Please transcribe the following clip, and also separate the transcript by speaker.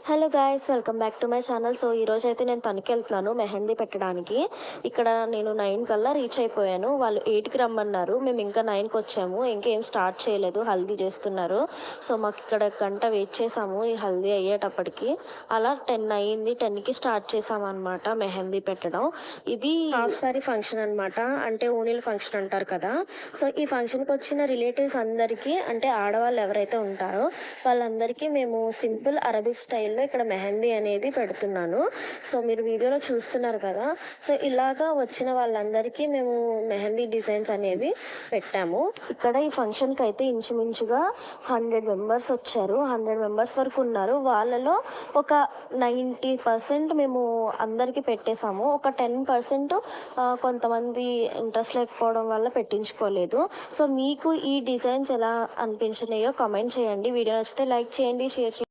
Speaker 1: Hello guys, welcome back to my channel. So ఈరోజు అయితే నేను తణుకు వెళ్తున్నాను మెహందీ పెట్టడానికి. ఇక్కడ నేను 9 కల్లా రీచ్ అయిపోయాను. వాళ్ళు 8కి రమ్మన్నారు. మేము ఇంకా 9కి వచ్చాము. ఇంకేం స్టార్ట్ చేయలేదు, హల్దీ చేస్తున్నారు. సో మాకు ఇక్కడ గంట వెయిట్ చేసాము ఈ హల్దీ అయ్యేటప్పటికి. అలా 10 అయ్యింది. 10కి స్టార్ట్ చేసామన్నమాట మెహందీ పెట్టడం. ఇది హాఫ్ సారీ ఫంక్షన్ అనమాట, అంటే ఓణీల ఫంక్షన్ అంటారు కదా. సో ఈ ఫంక్షన్కి వచ్చిన రిలేటివ్స్ అందరికీ, అంటే ఆడవాళ్ళు ఎవరైతే ఉంటారో వాళ్ళందరికీ మేము సింపుల్ అరబిక్ స్టైల్లో ఇక్కడ మెహందీ అనేది పెడుతున్నాను. సో మీరు వీడియోలో చూస్తున్నారు కదా. సో ఇలాగా వచ్చిన వాళ్ళందరికీ మేము మెహందీ డిజైన్స్ అనేవి పెట్టాము. ఇక్కడ ఈ ఫంక్షన్కి అయితే ఇంచుమించుగా 100 మెంబర్స్ వచ్చారు. 100 మెంబర్స్ వరకు ఉన్నారు. వాళ్ళలో ఒక 90% మేము అందరికీ పెట్టేశాము. ఒక 10% కొంతమంది ఇంట్రెస్ట్ లేకపోవడం వల్ల పెట్టించుకోలేదు. సో మీకు ఈ డిజైన్స్ ఎలా అనిపించినాయో కామెంట్ చేయండి. వీడియో నచ్చితే లైక్ చేయండి, షేర్ చేయండి.